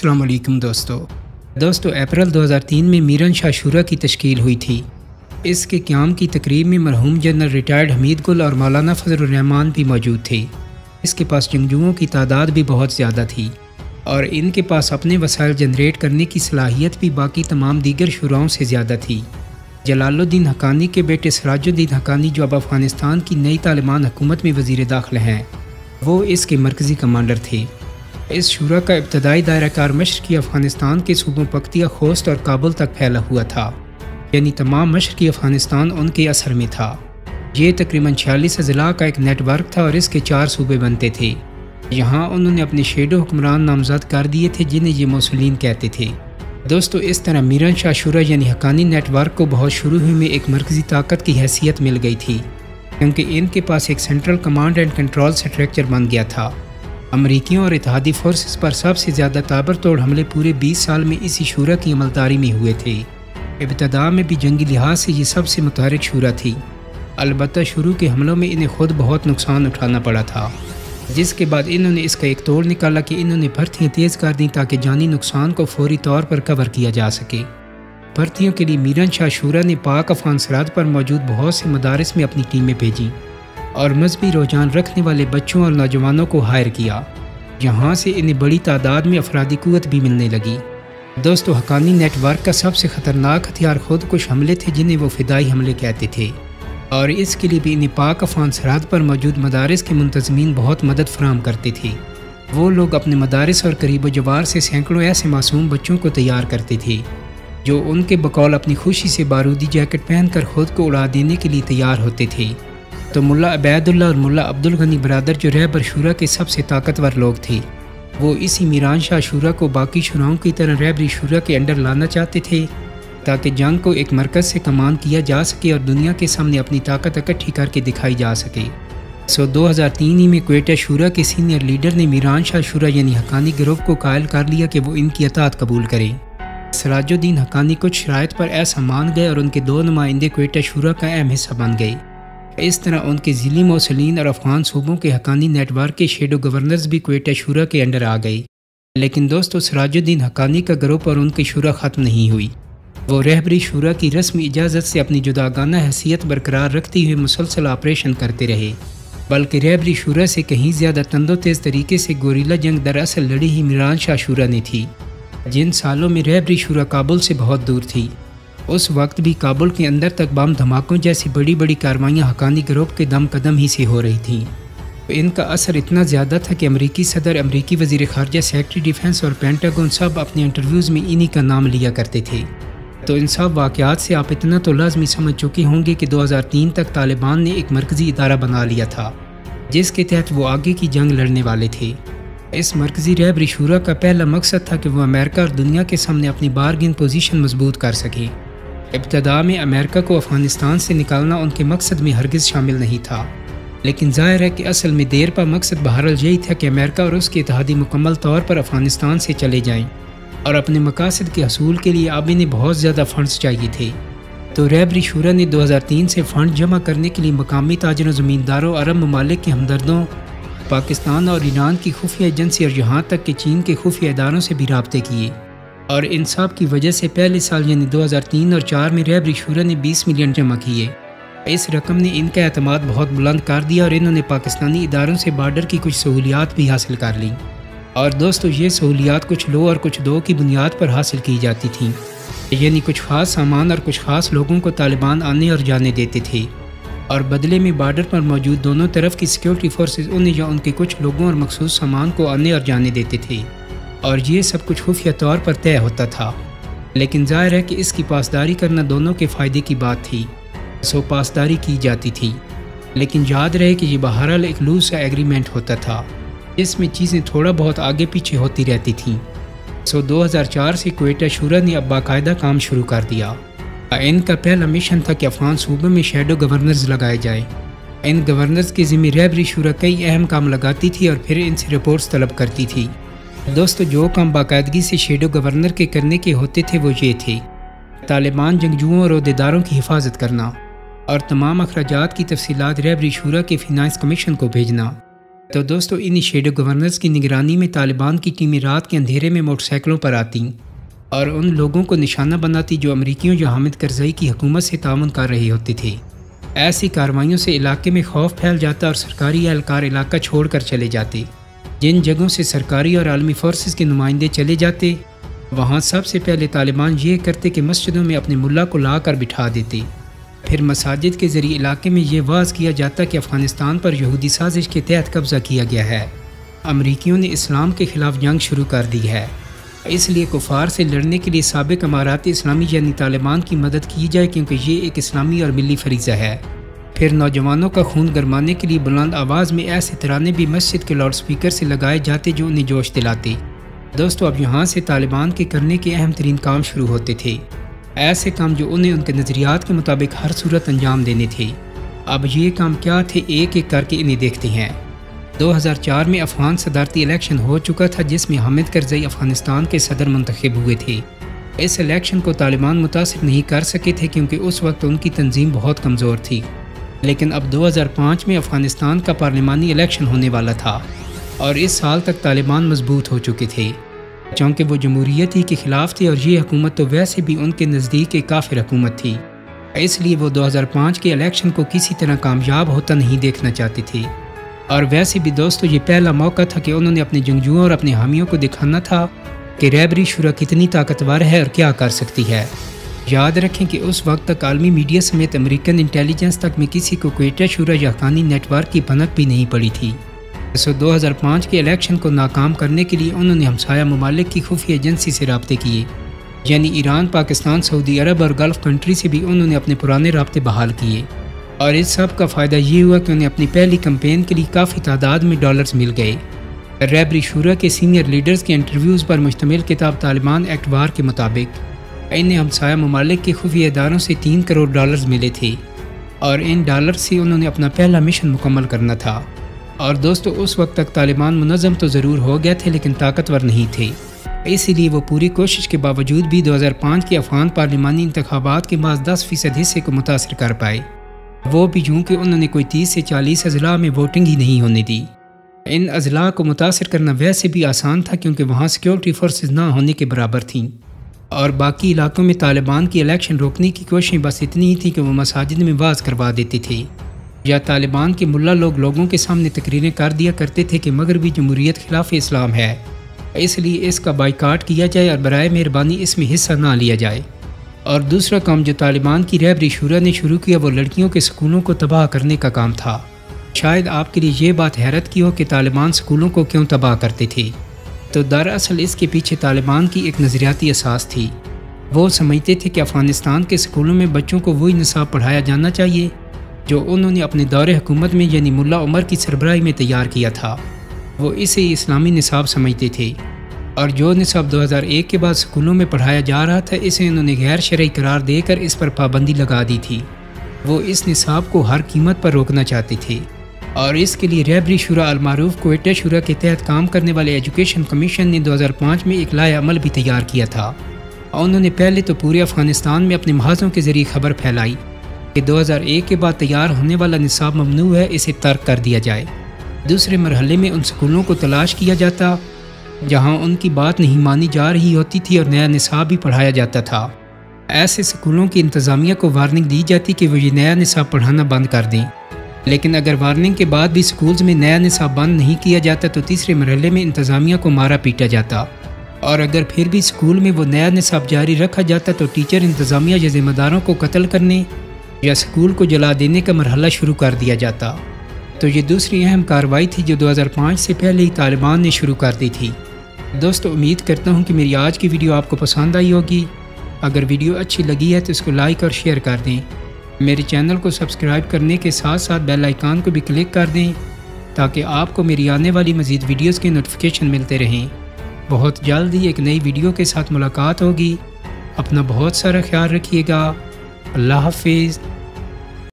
السلام علیکم دوستو اپریل 2003 میں میران شاہ شورا کی تشکیل ہوئی تھی۔ اس کے قیام کی تقریب میں مرحوم جنرل ریٹائرڈ حمید گل اور مولانا فضل الرحمان بھی موجود تھے۔ اس کے پاس جنگجوؤں کی تعداد بھی بہت زیادہ تھی اور ان کے پاس اپنے وسائل جنریٹ کرنے کی صلاحیت بھی باقی تمام دیگر شوراؤں سے زیادہ تھی۔ جلال الدین حقانی کے بیٹے سراج الدین حقانی جو اب افغانستان کی نئی طالبان حکومت میں وزیر داخلہ ہیں، وہ اس کے مرکزی کمانڈر تھے۔ اس شورا کا ابتدائی دائرہ کار مشرقی افغانستان کے صوبوں پکتیا، خوست اور کابل تک پھیلا ہوا تھا، یعنی تمام مشرقی افغانستان ان کے اثر میں تھا۔ یہ تقریباً 46 اضلاع کا ایک نیٹ ورک تھا اور اس کے 4 صوبے بنتے تھے۔ یہاں انہوں نے اپنے شیڈو حکمران نامزد کر دیے تھے جنہیں یہ موصلین کہتے تھے۔ دوستو اس طرح میران شاہ شورا یعنی حقانی نیٹ ورک کو بہت شروع میں ایک مرکزی طاقت کی حیثیت مل گئی تھی، کیونکہ ان کے پاس ایک central command and control structure بن گیا تھا۔ امریکیوں اور اتحادی فورسز پر سب سے زیادہ تابڑتوڑ حملے پورے 20 سال میں اسی شورا کی عملداری میں ہوئے تھے۔ ابتدا میں بھی جنگی لحاظ سے یہ سب سے متحرک شورا تھی، البتہ شروع کے حملوں میں انہیں خود بہت نقصان اٹھانا پڑا تھا، جس کے بعد انہوں نے اس کا ایک توڑ نکالا کہ انہوں نے بھرتیاں تیز کر دیں تاکہ جانی نقصان کو فوری طور پر کور کیا جا سکے۔ بھرتیوں کے لیے میران شاہ شورا نے پاک افغان سرحد پر موجود بہت سے مدارس میں اپنی ٹیمیں بھیجیں اور مذہبی رجحان رکھنے والے بچوں اور نوجوانوں کو ہائر کیا۔ یہاں سے انہیں بڑی تعداد میں افرادی قوت بھی ملنے لگی۔ دوستو حقانی نیٹ ورک کا سب سے خطرناک ہتھیار خود کش حملے تھے جنہیں وہ فدائی حملے کہتے تھے، اور اس کے لیے بھی انہیں پاک افغان سرحد پر موجود مدارس کے منتظمین بہت مدد فراہم کرتے تھے۔ وہ لوگ اپنے مدارس اور قریب و جوار سے سینکڑوں ایسے معصوم بچوں کو تیار کرتے تھے جو ان کے بقول اپنی خوشی سے بارودی جیکٹ پہن کر خود کو اڑا دینے کے لیے تیار ہوتے تھے۔ تو ملا عبید اللہ اور ملا عبدالغنی برادر جو رہبر شورا کے سب سے طاقتور لوگ تھے، وہ اسی میران شاہ شورا کو باقی شوراؤں کی طرح رہبری شورا کے انڈر لانا چاہتے تھے تاکہ جنگ کو ایک مرکز سے کمان کیا جا سکے اور دنیا کے سامنے اپنی طاقت اکٹھی کر کے دکھائی جا سکے۔ 2003 ہی میں کوئٹہ شورا کے سینئر لیڈر نے میران شاہ شورا یعنی حقانی گروہ کو قائل کر لیا کہ وہ ان کی اطاعت قبول کریں۔ سراج الدین حقانی کچھ شرائط پر ایسا مان گئے اور ان کے 2 نمائندے کوئٹہ شورا کا اہم حصہ بن گئے۔ اس طرح ان کے ضلعی موصلین اور افغان صوبوں کے حقانی نیٹ ورک کے شیڈو گورنرز بھی کوئٹہ شورا کے انڈر آ گئے۔ لیکن دوستو سراج الدین حقانی کا گروپ اور ان کی شورا ختم نہیں ہوئی۔ وہ رہبری شورا کی رسمی اجازت سے اپنی جداگانہ حیثیت برقرار رکھتے ہوئے مسلسل آپریشن کرتے رہے، بلکہ رہبری شورا سے کہیں زیادہ تند و تیز طریقے سے گوریلا جنگ دراصل لڑی ہی میران شاہ شورا نے تھی۔ جن سالوں میں رہبری شورا کابل سے بہت دور تھی، اس وقت بھی کابل کے اندر تک بم دھماکوں جیسی بڑی بڑی کارروائیاں حقانی گروپ کے دم قدم ہی سے ہو رہی تھیں۔ ان کا اثر اتنا زیادہ تھا کہ امریکی صدر، امریکی وزیر خارجہ، سیکرٹری ڈیفنس اور پینٹاگون سب اپنے انٹرویوز میں انہی کا نام لیا کرتے تھے۔ تو ان سب واقعات سے آپ اتنا تو لازمی سمجھ چکے ہوں گے کہ 2003 تک طالبان نے ایک مرکزی ادارہ بنا لیا تھا جس کے تحت وہ آگے کی جنگ لڑنے والے تھے۔ اس مرکزی رہبری شورا کا پہلا مقصد تھا کہ وہ امریکہ اور دنیا کے سامنے اپنی بارگین پوزیشن مضبوط کر سکیں۔ ابتدا میں امریکہ کو افغانستان سے نکالنا ان کے مقصد میں ہرگز شامل نہیں تھا، لیکن ظاہر ہے کہ اصل میں دیر پا مقصد بہرحال یہی تھا کہ امریکہ اور اس کے اتحادی مکمل طور پر افغانستان سے چلے جائیں، اور اپنے مقاصد کے حصول کے لیے اب انہیں بہت زیادہ فنڈز چاہیے تھے۔ تو رہبری شورا نے 2003 سے فنڈ جمع کرنے کے لیے مقامی تاجروں، زمینداروں، عرب ممالک کے ہمدردوں، پاکستان اور ایران کی خفیہ ایجنسی اور یہاں تک کہ چین کے خفیہ اداروں سے بھی رابطے کیے، اور ان سب کی وجہ سے پہلے سال یعنی 2003 اور 2004 میں رہبری شورا نے 20 ملین جمع کیے۔ اس رقم نے ان کا اعتماد بہت بلند کر دیا اور انہوں نے پاکستانی اداروں سے بارڈر کی کچھ سہولیات بھی حاصل کر لیں۔ اور دوستو یہ سہولیات کچھ لو اور کچھ دو کی بنیاد پر حاصل کی جاتی تھیں، یعنی کچھ خاص سامان اور کچھ خاص لوگوں کو طالبان آنے اور جانے دیتے تھے، اور بدلے میں بارڈر پر موجود دونوں طرف کی سیکیورٹی فورسز انہیں یا ان کے کچھ لوگوں اور مخصوص سامان کو آنے اور جانے دیتے تھے، اور یہ سب کچھ خفیہ طور پر طے ہوتا تھا۔ لیکن ظاہر ہے کہ اس کی پاسداری کرنا دونوں کے فائدے کی بات تھی، سو پاسداری کی جاتی تھی، لیکن یاد رہے کہ یہ بہرحال ایک لوز سا ایگریمنٹ ہوتا تھا جس میں چیزیں تھوڑا بہت آگے پیچھے ہوتی رہتی تھیں۔ 2004 سے کوئٹہ شورا نے اب باقاعدہ کام شروع کر دیا۔ ان کا پہلا مشن تھا کہ افغان صوبوں میں شیڈو گورنرز لگائے جائیں۔ ان گورنرز کے ذمہ رہبری شورا کئی اہم کام لگاتی تھی اور پھر ان سے رپورٹس طلب کرتی تھی۔ دوستو جو کام باقاعدگی سے شیڈو گورنر کے کرنے کے ہوتے تھے وہ یہ تھے: طالبان جنگجوؤں اور عہدیداروں کی حفاظت کرنا اور تمام اخراجات کی تفصیلات رہبری شورا کے فینانس کمیشن کو بھیجنا، تو دوستو انہی شیڈو گورنرز کی نگرانی میں طالبان کی ٹیمیں رات کے اندھیرے میں موٹر سائیکلوں پر آتیں اور ان لوگوں کو نشانہ بناتی جو امریکیوں یا حامد کرزئی کی حکومت سے تعاون کر رہے ہوتے تھے۔ ایسی کارروائیوں سے علاقے میں خوف پھیل جاتا اور سرکاری اہلکار علاقہ چھوڑ کر چلے جاتے۔ جن جگہوں سے سرکاری اور عالمی فورسز کے نمائندے چلے جاتے وہاں سب سے پہلے طالبان یہ کرتے کہ مسجدوں میں اپنے ملا کو لا کر بٹھا دیتے۔ پھر مساجد کے ذریعے علاقے میں یہ واضح کیا جاتا کہ افغانستان پر یہودی سازش کے تحت قبضہ کیا گیا ہے، امریکیوں نے اسلام کے خلاف جنگ شروع کر دی ہے، اس لیے کفار سے لڑنے کے لیے سابق امارات اسلامی یعنی طالبان کی مدد کی جائے کیونکہ یہ ایک اسلامی اور ملی فریضہ ہے۔ پھر نوجوانوں کا خون گرمانے کے لیے بلند آواز میں ایسے ترانے بھی مسجد کے لاؤڈ سپیکر سے لگائے جاتے جو انہیں جوش دلاتے۔ دوستو اب یہاں سے طالبان کے کرنے کے اہم ترین کام شروع ہوتے تھے، ایسے کام جو انہیں ان کے نظریات کے مطابق ہر صورت انجام دینے تھے۔ اب یہ کام کیا تھے ایک ایک کر کے انہیں دیکھتے ہیں۔ 2004 میں افغان صدارتی الیکشن ہو چکا تھا جس میں حامد کرزئی افغانستان کے صدر منتخب ہوئے تھے۔ اس الیکشن کو طالبان متاثر نہیں کر سکے تھے کیونکہ اس وقت ان کی تنظیم بہت کمزور تھی، لیکن اب 2005 میں افغانستان کا پارلیمانی الیکشن ہونے والا تھا اور اس سال تک طالبان مضبوط ہو چکے تھے چونکہ وہ جمہوریت ہی کے خلاف تھی اور یہ حکومت تو ویسے بھی ان کے نزدیک ایک کافر حکومت تھی، اس لیے وہ 2005 کے الیکشن کو کسی طرح کامیاب ہوتا نہیں دیکھنا چاہتے تھے۔ اور ویسے بھی دوستو یہ پہلا موقع تھا کہ انہوں نے اپنے جنگجوؤں اور اپنے حامیوں کو دکھانا تھا کہ رہبری شورا کتنی طاقتور ہے اور کیا کر سکتی ہے۔ یاد رکھیں کہ اس وقت تک عالمی میڈیا سمیت امریکن انٹیلیجنس تک میں کسی کو کوئٹہ شورا یا حقانی نیٹ ورک کی بھنک بھی نہیں پڑی تھی۔ 2005 کے الیکشن کو ناکام کرنے کے لیے انہوں نے ہمسایہ ممالک کی خفیہ ایجنسی سے رابطے کیے، یعنی ایران، پاکستان، سعودی عرب اور گلف کنٹری سے بھی انہوں نے اپنے پرانے رابطے بحال کیے، اور اس سب کا فائدہ یہ ہوا کہ انہیں اپنی پہلی کمپین کے لیے کافی تعداد میں ڈالرز مل گئے۔ رہبری شورا کے سینئر لیڈرز کے انٹرویوز پر مشتمل کتاب طالبان ایکٹ وار کے مطابق انہیں ہمسایہ ممالک کے خفیہ اداروں سے 3 کروڑ ڈالرز ملے تھے اور ان ڈالر سے انہوں نے اپنا پہلا مشن مکمل کرنا تھا۔ اور دوستو اس وقت تک طالبان منظم تو ضرور ہو گئے تھے لیکن طاقتور نہیں تھے، اسی لیے وہ پوری کوشش کے باوجود بھی 2005 کے افغان پارلیمانی انتخابات کے بعد 10% حصے کو متاثر کر پائے، وہ بھی یوں کہ انہوں نے کوئی 30 سے 40 اضلاع میں ووٹنگ ہی نہیں ہونے دی۔ ان اضلاع کو متاثر کرنا ویسے بھی آسان تھا کیونکہ وہاں سیکیورٹی فورسز نہ ہونے کے برابر تھیں، اور باقی علاقوں میں طالبان کی الیکشن روکنے کی کوششیں بس اتنی ہی تھی کہ وہ مساجد میں واز کروا دیتے تھے یا طالبان کے ملا لوگوں کے سامنے تقریریں کر دیا کرتے تھے کہ مغربی جمہوریت خلاف اسلام ہے، اس لیے اس کا بائیکاٹ کیا جائے اور برائے مہربانی اس میں حصہ نہ لیا جائے۔ اور دوسرا کام جو طالبان کی رہبری شورا نے شروع کیا وہ لڑکیوں کے سکولوں کو تباہ کرنے کا کام تھا۔ شاید آپ کے لیے یہ بات حیرت کی ہو کہ طالبان سکولوں کو کیوں تباہ کرتے تھے، تو دراصل اس کے پیچھے طالبان کی ایک نظریاتی اساس تھی۔ وہ سمجھتے تھے کہ افغانستان کے سکولوں میں بچوں کو وہی نصاب پڑھایا جانا چاہیے جو انہوں نے اپنے دور حکومت میں یعنی ملا عمر کی سربراہی میں تیار کیا تھا۔ وہ اسے اسلامی نصاب سمجھتے تھے، اور جو نصاب 2001 کے بعد سکولوں میں پڑھایا جا رہا تھا اسے انہوں نے غیر شرعی قرار دے کر اس پر پابندی لگا دی تھی۔ وہ اس نصاب کو ہر قیمت پر روکنا چاہتے تھے، اور اس کے لیے رہبری شورا المعروف کوئٹہ شورا کے تحت کام کرنے والے ایجوکیشن کمیشن نے 2005 میں ایک لائحہ عمل بھی تیار کیا تھا۔ انہوں نے پہلے تو پورے افغانستان میں اپنے محاذوں کے ذریعے خبر پھیلائی کہ 2001 کے بعد تیار ہونے والا نصاب ممنوع ہے، اسے ترک کر دیا جائے۔ دوسرے مرحلے میں ان سکولوں کو تلاش کیا جاتا جہاں ان کی بات نہیں مانی جا رہی ہوتی تھی اور نیا نصاب بھی پڑھایا جاتا تھا۔ ایسے سکولوں کی انتظامیہ کو وارننگ دی جاتی کہ وہ یہ نیا نصاب پڑھانا بند کر دیں، لیکن اگر وارننگ کے بعد بھی سکولز میں نیا نصاب بند نہیں کیا جاتا تو تیسرے مرحلے میں انتظامیہ کو مارا پیٹا جاتا، اور اگر پھر بھی سکول میں وہ نیا نصاب جاری رکھا جاتا تو ٹیچر، انتظامیہ یا ذمہ داروں کو قتل کرنے یا سکول کو جلا دینے کا مرحلہ شروع کر دیا جاتا۔ تو یہ دوسری اہم کارروائی تھی جو 2005 سے پہلے ہی طالبان نے شروع کر دی تھی۔ دوستو امید کرتا ہوں کہ میری آج کی ویڈیو آپ کو پسند آئی ہوگی۔ اگر ویڈیو اچھی لگی ہے تو اس کو لائک اور شیئر کر دیں۔ میرے چینل کو سبسکرائب کرنے کے ساتھ ساتھ بیل آئیکن کو بھی کلک کر دیں تاکہ آپ کو میری آنے والی مزید ویڈیوز کے نوٹیفیکیشن ملتے رہیں۔ بہت جلد ہی ایک نئی ویڈیو کے ساتھ ملاقات ہوگی۔ اپنا بہت سارا خیال رکھیے گا۔ اللہ حافظ۔